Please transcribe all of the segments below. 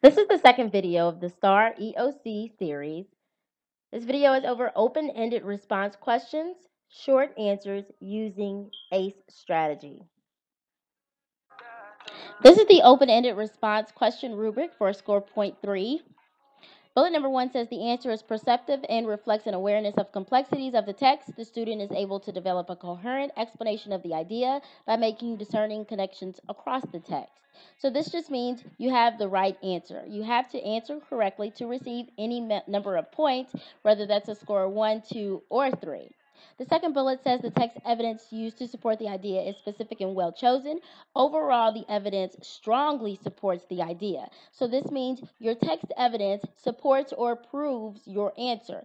This is the second video of the STAR EOC series. This video is over open-ended response questions, short answers using ACE strategy. This is the open-ended response question rubric for score point 3. Bullet number 1 says the answer is perceptive and reflects an awareness of complexities of the text. The student is able to develop a coherent explanation of the idea by making discerning connections across the text. So this just means you have the right answer. You have to answer correctly to receive any number of points, whether that's a score of 1, 2, or 3. The second bullet says the text evidence used to support the idea is specific and well chosen. Overall, the evidence strongly supports the idea. So this means your text evidence supports or proves your answer.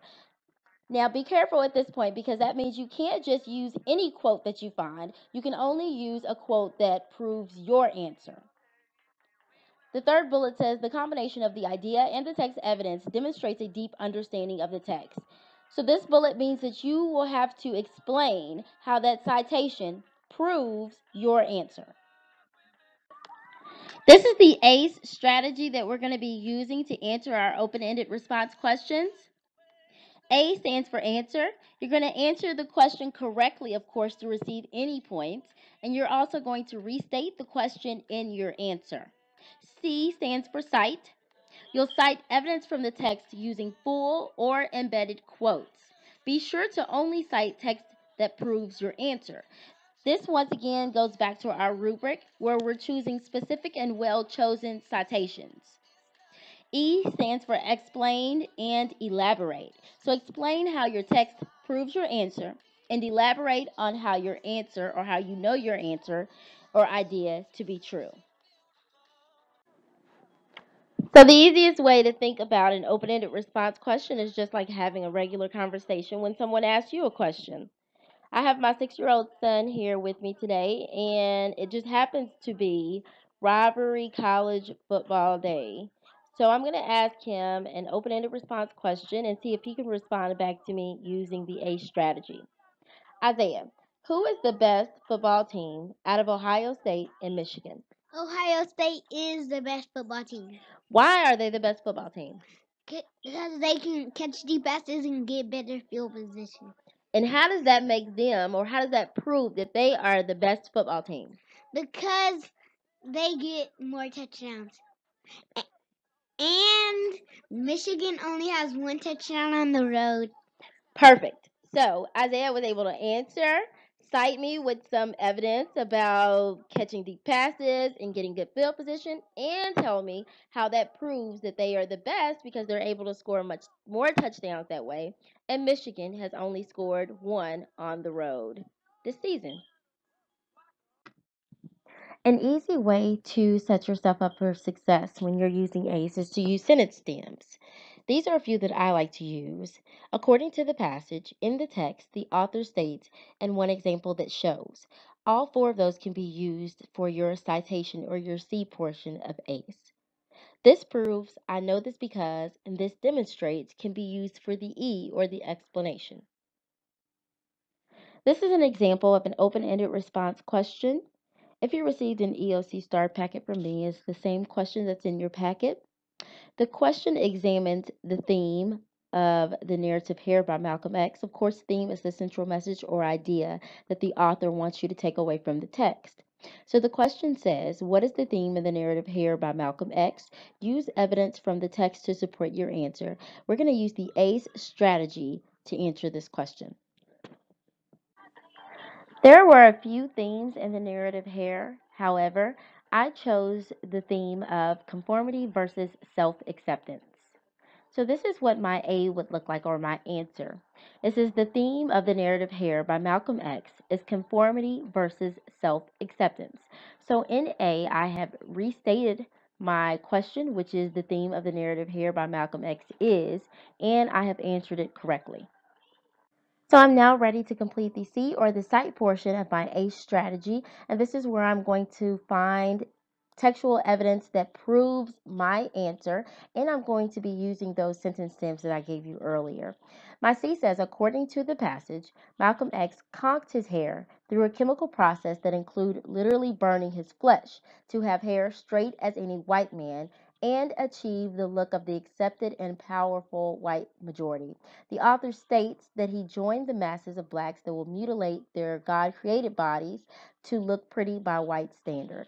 Now, be careful at this point because that means you can't just use any quote that you find. You can only use a quote that proves your answer. The third bullet says the combination of the idea and the text evidence demonstrates a deep understanding of the text. So this bullet means that you will have to explain how that citation proves your answer. This is the ACE strategy that we're going to be using to answer our open-ended response questions. A stands for answer. You're going to answer the question correctly, of course, to receive any points, and you're also going to restate the question in your answer. C stands for cite. You'll cite evidence from the text using full or embedded quotes. Be sure to only cite text that proves your answer. This once again goes back to our rubric where we're choosing specific and well-chosen citations. E stands for explain and elaborate. So explain how your text proves your answer and elaborate on how your answer or how you know your answer or idea to be true. So the easiest way to think about an open-ended response question is just like having a regular conversation when someone asks you a question. I have my 6-year-old son here with me today, and it just happens to be Rivalry College Football Day. So I'm going to ask him an open-ended response question and see if he can respond back to me using the ACE strategy. Isaiah, who is the best football team out of Ohio State and Michigan? Ohio State is the best football team Why are they the best football team? because they can catch deep passes and get better field position. And how does that make them, or how does that prove that they are the best football team? Because they get more touchdowns. And Michigan only has one touchdown on the road. Perfect. So Isaiah was able to answer, cite me with some evidence about catching deep passes and getting good field position, and tell me how that proves that they are the best because they're able to score much more touchdowns that way. And Michigan has only scored one on the road this season. An easy way to set yourself up for success when you're using ACE is to use sentence stems. These are a few that I like to use. According to the passage, in the text, the author states, and one example that shows. All 4 of those can be used for your citation or your C portion of ACE. This proves, I know this because, and this demonstrates can be used for the E or the explanation. This is an example of an open-ended response question. If you received an EOC STAR packet from me, it's the same question that's in your packet. The question examines the theme of the narrative here by Malcolm X. Of course, theme is the central message or idea that the author wants you to take away from the text. So the question says, what is the theme of the narrative here by Malcolm X? Use evidence from the text to support your answer. We're going to use the ACE strategy to answer this question. There were a few themes in the narrative here. However, I chose the theme of conformity versus self-acceptance. So this is what my A would look like, or my answer. This is the theme of the narrative here by Malcolm X is conformity versus self-acceptance. So in A, I have restated my question, which is the theme of the narrative here by Malcolm X is, and I have answered it correctly. So I'm now ready to complete the C or the cite portion of my ACE strategy, and this is where I'm going to find textual evidence that proves my answer, and I'm going to be using those sentence stems that I gave you earlier. My C says, according to the passage, Malcolm X conked his hair through a chemical process that included literally burning his flesh to have hair straight as any white man and achieve the look of the accepted and powerful white majority. The author states that he joined the masses of blacks that will mutilate their God created bodies to look pretty by white standard.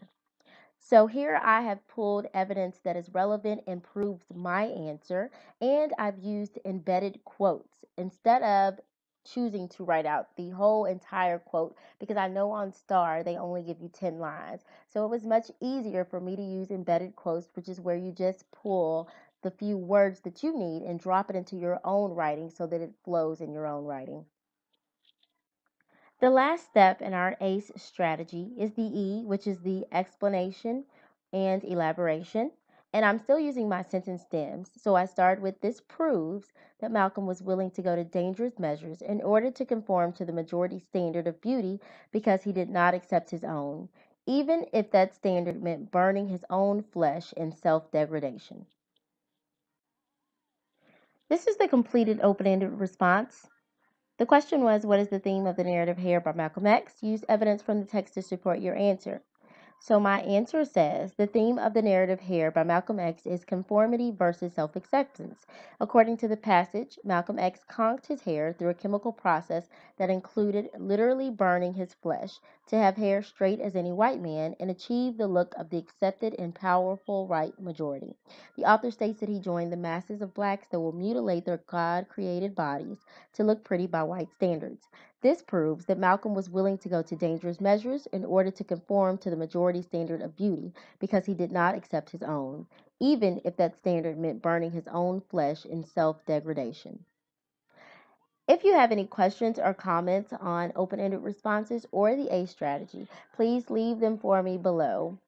So here I have pulled evidence that is relevant and proves my answer, and I've used embedded quotes instead of choosing to write out the whole entire quote because I know on STAR they only give you 10 lines. So it was much easier for me to use embedded quotes, which is where you just pull the few words that you need and drop it into your own writing so that it flows in your own writing. The last step in our ACE strategy is the E, which is the explanation and elaboration. And I'm still using my sentence stems. So I start with this proves that Malcolm was willing to go to dangerous measures in order to conform to the majority standard of beauty because he did not accept his own, even if that standard meant burning his own flesh in self degradation. This is the completed open ended response. The question was, what is the theme of the narrative Hair by Malcolm X? Use evidence from the text to support your answer. So my answer says the theme of the narrative Hair by Malcolm X is conformity versus self acceptance. According to the passage, Malcolm X conked his hair through a chemical process that included literally burning his flesh to have hair straight as any white man and achieve the look of the accepted and powerful white majority. The author states that he joined the masses of blacks that will mutilate their God created bodies to look pretty by white standards. This proves that Malcolm was willing to go to dangerous measures in order to conform to the majority standard of beauty because he did not accept his own, even if that standard meant burning his own flesh in self degradation. If you have any questions or comments on open ended responses or the ACE strategy, please leave them for me below.